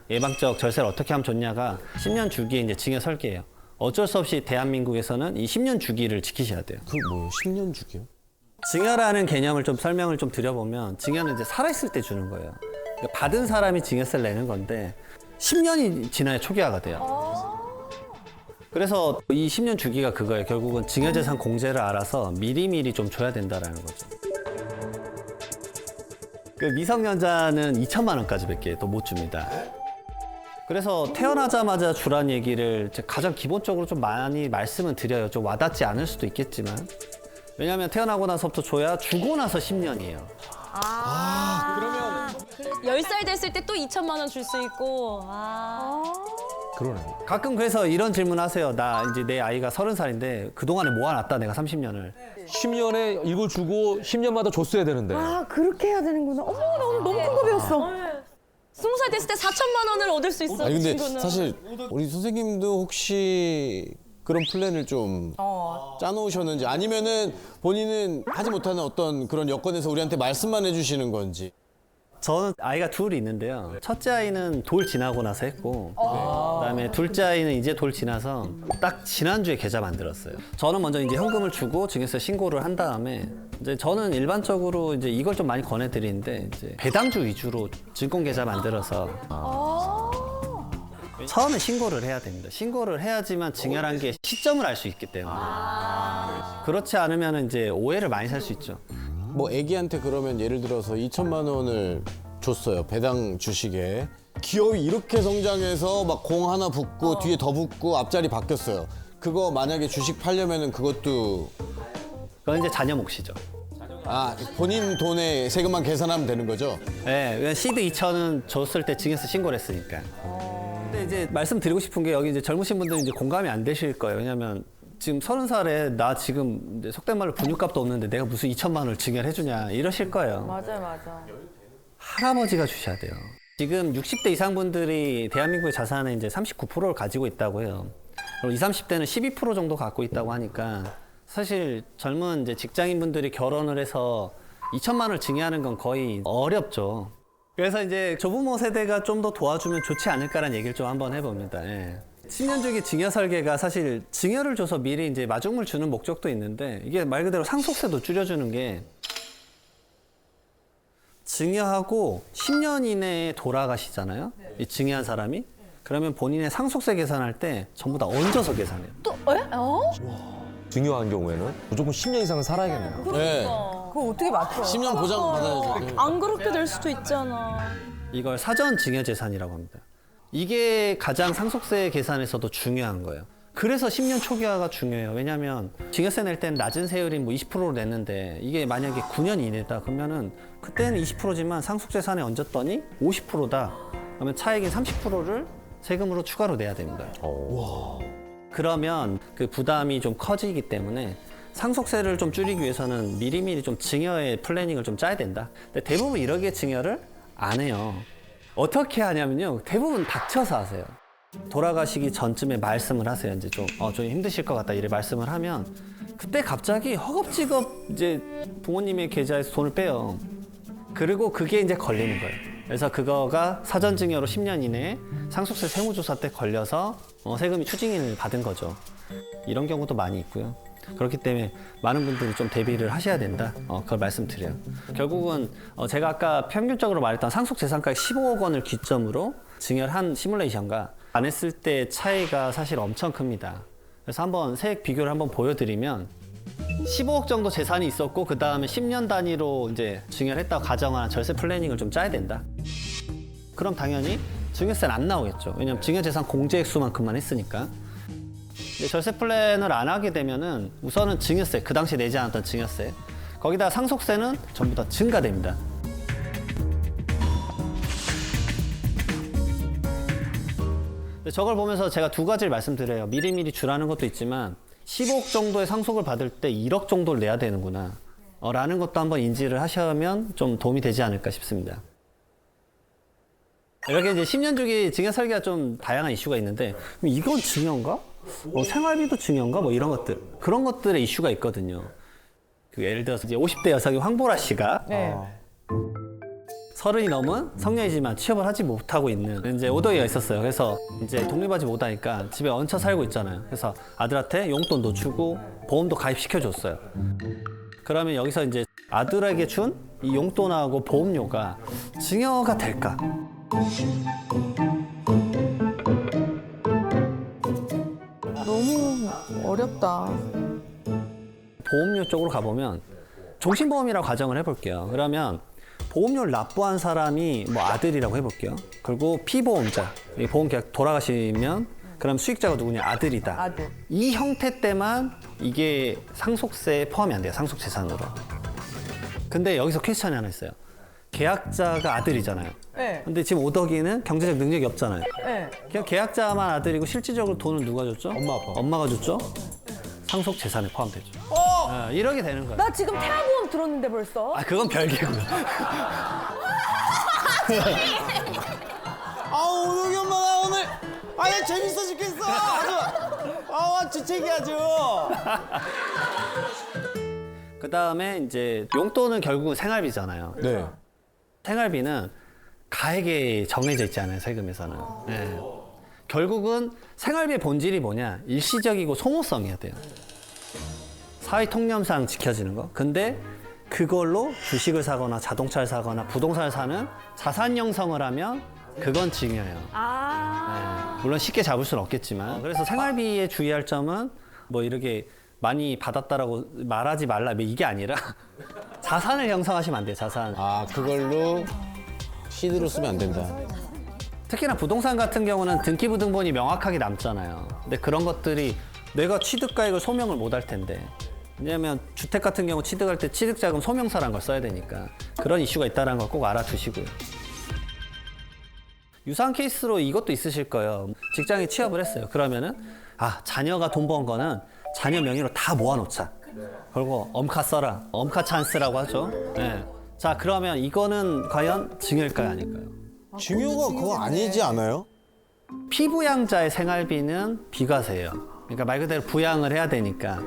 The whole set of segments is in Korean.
예방적 절세를 어떻게 하면 좋냐가 10년 주기의 이제 증여 설계예요. 어쩔 수 없이 대한민국에서는 이 10년 주기를 지키셔야 돼요. 그 뭐요? 10년 주기요? 증여라는 개념을 좀 설명을 좀 드려보면 증여는 이제 살아있을 때 주는 거예요. 그러니까 받은 사람이 증여세를 내는 건데 10년이 지나야 초기화가 돼요. 그래서 이 10년 주기가 그거예요. 결국은 증여재산 공제를 알아서 미리미리 좀 줘야 된다라는 거죠. 그 미성년자는 2천만 원까지밖에 또 못 줍니다. 그래서 태어나자마자 주란 얘기를 가장 기본적으로 좀 많이 말씀은 드려요. 좀 와닿지 않을 수도 있겠지만. 왜냐하면 태어나고 나서부터 줘야 주고 나서 10년이에요. 그러면 10살 됐을 때 또 2천만 원 줄 수 있고. 그러네. 가끔 그래서 이런 질문 하세요. 나 이제 내 아이가 30살인데 그동안에 모아놨다 내가 30년을. 10년에 이걸 주고 10년마다 줬어야 되는데. 아, 그렇게 해야 되는구나. 어머, 나 오늘 너무 큰 거 배웠어. 20살 됐을 때 4천만 원을 얻을 수 있어. 아니 근데 친구는. 사실 우리 선생님도 혹시 그런 플랜을 좀 짜놓으셨는지 아니면은 본인은 하지 못하는 어떤 그런 여건에서 우리한테 말씀만 해주시는 건지. 저는 아이가 둘이 있는데요. 첫째 아이는 돌 지나고 나서 했고 그다음에 둘째 아이는 이제 돌 지나서 딱 지난주에 계좌 만들었어요. 저는 먼저 이제 현금을 주고 증여세 신고를 한 다음에 이제 저는 일반적으로 이제 이걸 좀 많이 권해드리는데 이제 배당주 위주로 증권 계좌 만들어서 처음에 신고를 해야 됩니다. 신고를 해야지만 증여란 게 시점을 알 수 있기 때문에 그렇지 않으면 이제 오해를 많이 살 수 있죠. 뭐 애기한테 그러면 예를 들어서 2천만 원을 줬어요. 배당 주식에. 기업이 이렇게 성장해서 막 공 하나 붙고 뒤에 더 붙고 앞자리 바뀌었어요. 그거 만약에 주식 팔려면은 그것도 그건 이제 자녀 몫이죠. 아 본인 돈에 세금만 계산하면 되는 거죠? 네, 시드 2천은 줬을 때 증여세 신고를 했으니까. 근데 이제 말씀드리고 싶은 게 여기 이제 젊으신 분들은 이제 공감이 안 되실 거예요. 왜냐면 지금 30살에 나 지금 이제 속된 말로 분유값도 없는데 내가 무슨 2천만 원을 증여를 해주냐 이러실 거예요. 맞아요, 맞아. 할아버지가 주셔야 돼요. 지금 60대 이상 분들이 대한민국의 자산의 이제 39%를 가지고 있다고 해요. 그리고 20, 30대는 12% 정도 갖고 있다고 하니까 사실 젊은 이제 직장인 분들이 결혼을 해서 2천만 원을 증여하는 건 거의 어렵죠. 그래서 이제 조부모 세대가 좀 더 도와주면 좋지 않을까라는 얘기를 좀 한번 해봅니다. 예. 10년 주기 증여 설계가 사실 증여를 줘서 미리 이제 마중물 주는 목적도 있는데 이게 말 그대로 상속세도 줄여주는 게 증여하고 10년 이내에 돌아가시잖아요. 이 증여한 사람이. 그러면 본인의 상속세 계산할 때 전부 다 얹어서 계산해요. 증여한 경우에는 무조건 10년 이상은 살아야겠네요. 네. 그거 어떻게 맞춰? 10년 보장 받아야죠. 안 그렇게 될 수도 있잖아. 이걸 사전 증여 재산이라고 합니다. 이게 가장 상속세 계산에서도 중요한 거예요. 그래서 10년 초기화가 중요해요. 왜냐하면 증여세 낼 때는 낮은 세율인 뭐 20%로 냈는데 이게 만약에 9년 이내다 그러면은 그때는 20%지만 상속재산에 얹었더니 50%다. 그러면 차익인 30%를 세금으로 추가로 내야 됩니다. 그러면 그 부담이 좀 커지기 때문에 상속세를 좀 줄이기 위해서는 미리미리 좀 증여의 플래닝을 좀 짜야 된다. 근데 대부분 이렇게 증여를 안 해요. 어떻게 하냐면요. 대부분 닥쳐서 하세요. 돌아가시기 전쯤에 말씀을 하세요. 이제 좀 힘드실 것 같다. 이래 말씀을 하면 그때 갑자기 허겁지겁 이제 부모님의 계좌에서 돈을 빼요. 그리고 그게 이제 걸리는 거예요. 그래서 그거가 사전 증여로 10년 이내에 상속세 세무조사 때 걸려서 세금이 추징을 받은 거죠. 이런 경우도 많이 있고요. 그렇기 때문에 많은 분들이 좀 대비를 하셔야 된다. 그걸 말씀드려요. 결국은 제가 아까 평균적으로 말했던 상속재산가액 15억 원을 기점으로 증여를 한 시뮬레이션과 안 했을 때 차이가 사실 엄청 큽니다. 그래서 한번 세액 비교를 한번 보여드리면 15억 정도 재산이 있었고 그 다음에 10년 단위로 이제 증여를 했다고 가정한 절세 플래닝을 좀 짜야 된다. 그럼 당연히 증여세는 안 나오겠죠. 왜냐하면 증여재산 공제액 수만큼만 했으니까. 근데 절세 플랜을 안 하게 되면은 우선은 증여세, 그 당시에 내지 않았던 증여세, 거기다 상속세는 전부 다 증가됩니다. 근데 저걸 보면서 제가 두 가지를 말씀드려요. 미리미리 주라는 것도 있지만 15억 정도의 상속을 받을 때 1억 정도를 내야 되는구나 라는 것도 한번 인지를 하시면 좀 도움이 되지 않을까 싶습니다. 이렇게 이제 10년 주기 증여 설계가 좀 다양한 이슈가 있는데 그럼 이건 증여인가? 생활비도 증여인가? 뭐 이런 것들, 그런 것들의 이슈가 있거든요. 그 예를 들어서 이제 50대 여성의 황보라 씨가 서른이 넘은 성년이지만 취업을 하지 못하고 있는 이제 오덕이가 있었어요. 그래서 이제 독립하지 못하니까 집에 얹혀 살고 있잖아요. 그래서 아들한테 용돈도 주고 보험도 가입시켜줬어요. 그러면 여기서 이제 아들에게 준 이 용돈하고 보험료가 증여가 될까? 너무 어렵다. 보험료 쪽으로 가보면 종신보험이라고 가정을 해볼게요. 그러면 보험료를 납부한 사람이 뭐 아들이라고 해볼게요. 그리고 피보험자, 이 보험계약 돌아가시면 그럼 수익자가 누구냐? 아들이다. 아들. 이 형태 때만 이게 상속세에 포함이 안 돼요. 상속재산으로. 근데 여기서 퀘스천이 하나 있어요. 계약자가 아들이잖아요. 네. 근데 지금 오덕이는 경제적 능력이 없잖아요. 네. 그냥 계약자만 아들이고 실질적으로 돈은 누가 줬죠? 엄마, 아빠. 엄마가 줬죠? 상속재산에 포함되죠. 이렇게 되는 거예요. 나 지금 태아보험 들었는데 벌써. 아, 그건 별개고요. 아우 오동이 엄마 나 오늘 아야 재밌어 죽겠어. 아주 아우 주책이 아주. 그 다음에 이제 용돈은 결국은 생활비잖아요. 네. 생활비는 가액에 정해져 있지 않아요, 세금에서는. 네. 결국은 생활비의 본질이 뭐냐? 일시적이고 소모성이어야 돼요. 사회 통념상 지켜지는 거. 근데 그걸로 주식을 사거나 자동차를 사거나 부동산을 사는 자산 형성을 하면 그건 증여예요. 네. 물론 쉽게 잡을 수는 없겠지만. 그래서 생활비에 주의할 점은 뭐 이렇게 많이 받았다라고 말하지 말라 이게 아니라 자산을 형성하시면 안 돼요. 자산. 아 그걸로 CD로 쓰면 안 된다. 특히나 부동산 같은 경우는 등기부등본이 명확하게 남잖아요. 근데 그런 것들이 내가 취득가액을 소명을 못 할 텐데. 왜냐하면 주택 같은 경우 취득할 때 취득자금 소명서라는 걸 써야 되니까 그런 이슈가 있다는 걸 꼭 알아두시고요. 유사한 케이스로 이것도 있으실 거예요. 직장에 취업을 했어요. 그러면은 자녀가 돈 번 거는 자녀 명의로 다 모아놓자. 그리고 엄카 써라. 엄카 찬스라고 하죠. 네. 자, 그러면 이거는 과연 증여일까요, 아닐까요? 증여가 그거 아니지 않아요? 피부양자의 생활비는 비과세예요. 그러니까 말 그대로 부양을 해야 되니까.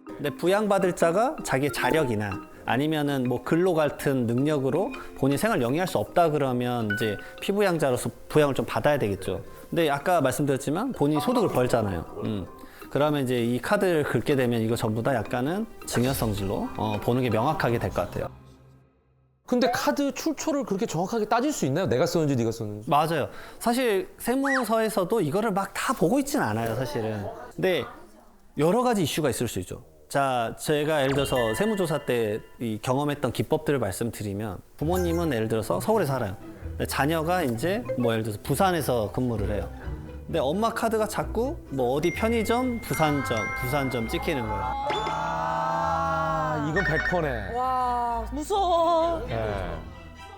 근데 부양받을 자가 자기의 자력이나 아니면은 뭐 근로 같은 능력으로 본인 생활 영위할 수 없다 그러면 이제 피부양자로서 부양을 좀 받아야 되겠죠. 근데 아까 말씀드렸지만 본인이 소득을 벌잖아요. 그러면 이제 이 카드를 긁게 되면 이거 전부 다 약간은 증여성질로 보는 게 명확하게 될 것 같아요. 근데 카드 출처를 그렇게 정확하게 따질 수 있나요? 내가 썼는지 네가 썼는지. 맞아요. 사실 세무서에서도 이거를 막 다 보고 있진 않아요, 사실은. 근데 여러 가지 이슈가 있을 수 있죠. 자, 제가 예를 들어서 세무조사 때 이 경험했던 기법들을 말씀드리면 부모님은 예를 들어서 서울에 살아요. 근데 자녀가 이제 뭐 예를 들어서 부산에서 근무를 해요. 근데 엄마 카드가 자꾸 뭐 어디 편의점, 부산점 찍히는 거예요. 이건 100%네. 와 무서워.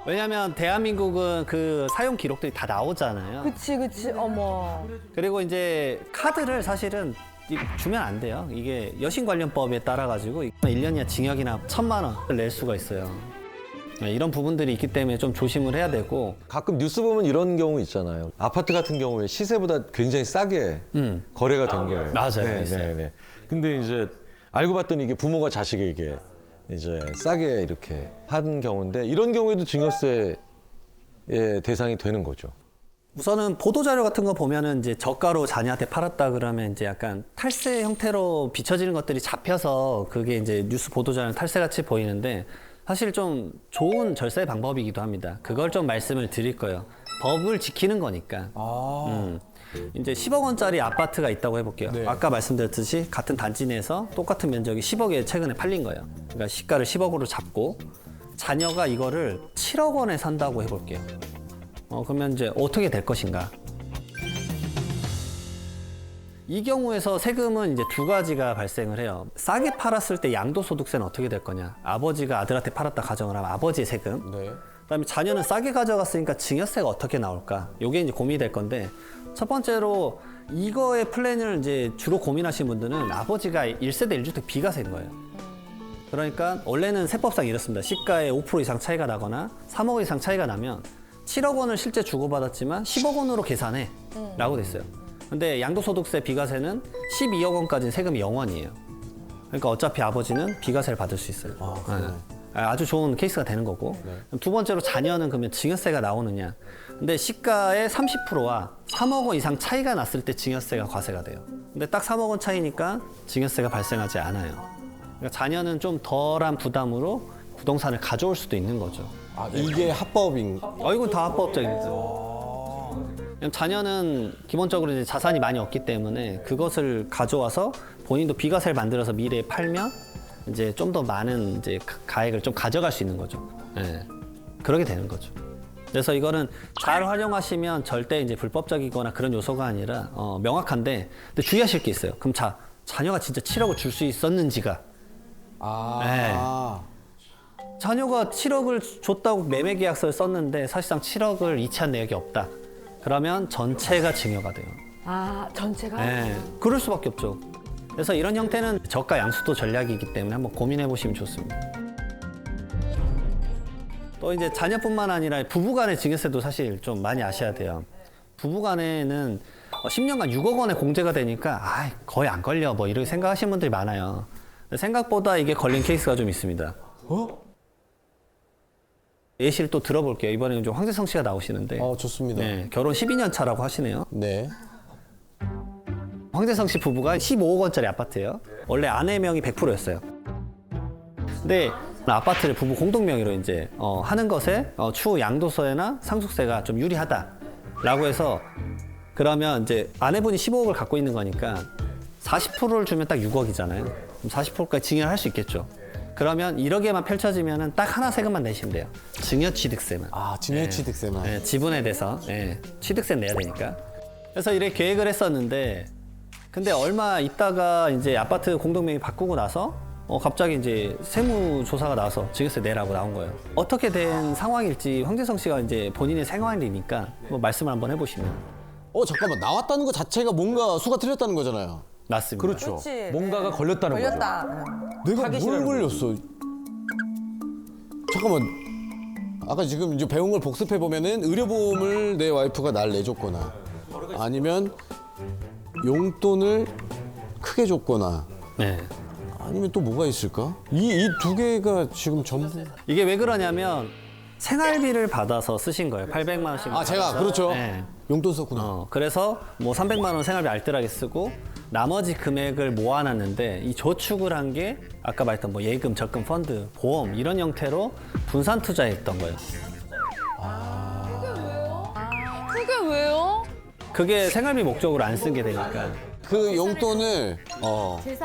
왜냐하면 대한민국은 그 사용 기록들이 다 나오잖아요. 그치 어머. 그리고 이제 카드를 사실은 주면 안 돼요. 이게 여신관련법에 따라 가지고 1년 이하 징역이나 1,000만 원을 낼 수가 있어요. 이런 부분들이 있기 때문에 좀 조심을 해야 되고. 가끔 뉴스 보면 이런 경우 있잖아요. 아파트 같은 경우에 시세보다 굉장히 싸게 거래가 된 거예요. 맞아요. 있어요. 네. 근데 이제 알고 봤더니 이게 부모가 자식에게 이제 싸게 이렇게 한 경우인데 이런 경우에도 증여세의 대상이 되는 거죠. 우선은 보도자료 같은 거 보면은 이제 저가로 자녀한테 팔았다 그러면 이제 약간 탈세 형태로 비춰지는 것들이 잡혀서 그게 이제 뉴스 보도자료는 탈세같이 보이는데 사실 좀 좋은 절세 방법이기도 합니다. 그걸 좀 말씀을 드릴 거예요. 법을 지키는 거니까. 이제 10억 원짜리 아파트가 있다고 해볼게요. 네. 아까 말씀드렸듯이 같은 단지 내에서 똑같은 면적이 10억에 최근에 팔린 거예요. 그러니까 시가를 10억으로 잡고 자녀가 이거를 7억 원에 산다고 해볼게요. 그러면 이제 어떻게 될 것인가? 이 경우에서 세금은 이제 두 가지가 발생을 해요. 싸게 팔았을 때 양도소득세는 어떻게 될 거냐? 아버지가 아들한테 팔았다 가정을 하면 아버지의 세금. 네. 그다음에 자녀는 싸게 가져갔으니까 증여세가 어떻게 나올까? 이게 이제 고민이 될 건데 첫 번째로 이거의 플랜을 이제 주로 고민하시는 분들은 아버지가 1세대 1주택 비과세인 거예요. 그러니까 원래는 세법상 이렇습니다. 시가의 5% 이상 차이가 나거나 3억 이상 차이가 나면 7억 원을 실제 주고받았지만 10억 원으로 계산해 라고 돼 있어요. 근데 양도소득세 비과세는 12억 원까지는 세금이 0원이에요. 그러니까 어차피 아버지는 비과세를 받을 수 있어요. 그래요? 아주 좋은 케이스가 되는 거고. 두 번째로 자녀는 그러면 증여세가 나오느냐. 근데 시가의 30%와 3억 원 이상 차이가 났을 때 증여세가 과세가 돼요. 근데 딱 3억 원 차이니까 증여세가 발생하지 않아요. 그러니까 자녀는 좀 덜한 부담으로 부동산을 가져올 수도 있는 거죠. 아, 이게 합법인. 이건 다 합법적이죠. 자녀는 기본적으로 이제 자산이 많이 없기 때문에 그것을 가져와서 본인도 비과세를 만들어서 미래에 팔면 이제 좀 더 많은 이제 가액을 좀 가져갈 수 있는 거죠. 예. 그렇게 되는 거죠. 그래서 이거는 잘 활용하시면 절대 이제 불법적이거나 그런 요소가 아니라 명확한데, 근데 주의하실 게 있어요. 그럼 자녀가 진짜 7억을 줄 수 있었는지가. 자녀가 7억을 줬다고 매매 계약서를 썼는데 사실상 7억을 이체한 내역이 없다. 그러면 전체가 증여가 돼요. 아, 전체가? 네, 그럴 수밖에 없죠. 그래서 이런 형태는 저가 양수도 전략이기 때문에 한번 고민해 보시면 좋습니다. 또 이제 자녀뿐만 아니라 부부간의 증여세도 사실 좀 많이 아셔야 돼요. 부부간에는 10년간 6억 원의 공제가 되니까 거의 안 걸려 뭐 이렇게 생각하시는 분들이 많아요. 생각보다 이게 걸린 케이스가 좀 있습니다. 예시를 또 들어볼게요. 이번에는 좀 황재성 씨가 나오시는데. 좋습니다. 네, 결혼 12년 차라고 하시네요. 네. 황재성 씨 부부가 15억 원짜리 아파트예요. 원래 아내 명의 100%였어요. 근데 아파트를 부부 공동 명의로 이제 하는 것에 추후 양도세나 상속세가 좀 유리하다라고 해서, 그러면 이제 아내분이 15억을 갖고 있는 거니까 40%를 주면 딱 6억이잖아요. 그럼 40%까지 증여를 할 수 있겠죠. 그러면 1억에만 펼쳐지면은 딱 하나 세금만 내시면 돼요. 증여취득세만. 증여취득세만. 네, 지분에 대해서 취득세 내야 되니까. 그래서 이렇게 계획을 했었는데, 근데 얼마 있다가 이제 아파트 공동명의 바꾸고 나서 갑자기 이제 세무조사가 나와서 증여세 내라고 나온 거예요. 어떻게 된 상황일지 황재성 씨가 이제 본인의 생활이니까 뭐 말씀을 한번 해보시면. 잠깐만, 나왔다는 것 자체가 뭔가 수가 틀렸다는 거잖아요. 맞습니다. 그렇죠. 그렇지. 뭔가가 걸렸다는 거죠. 걸렸다. 내가 뭘 사기시라는 걸렸어? 잠깐만. 아까 지금 이제 배운 걸 복습해 보면은 의료보험을 내 와이프가 날 내줬거나, 아니면 용돈을 크게 줬거나, 네. 아니면 또 뭐가 있을까? 이 두 개가 지금 전부. 이게 왜 그러냐면 생활비를 받아서 쓰신 거예요. 800만 원씩. 제가 그렇죠. 네. 용돈 썼구나. 그래서 뭐 300만 원 생활비 알뜰하게 쓰고 나머지 금액을 모아놨는데, 이 저축을 한 게 아까 말했던 뭐 예금, 적금, 펀드, 보험 이런 형태로 분산 투자했던 거예요. 그게 왜요? 그게 생활비 목적으로 안 쓴 게 되니까. 그 용돈을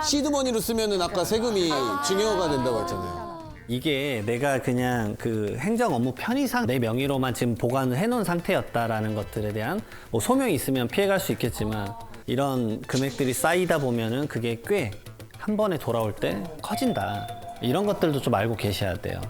시드머니로 쓰면은 아까 세금이 증여가 된다고 했잖아요. 이게 내가 그냥 그 행정 업무 편의상 내 명의로만 지금 보관을 해놓은 상태였다라는 것들에 대한 뭐 소명이 있으면 피해갈 수 있겠지만, 이런 금액들이 쌓이다 보면은 그게 꽤 한 번에 돌아올 때 커진다. 이런 것들도 좀 알고 계셔야 돼요.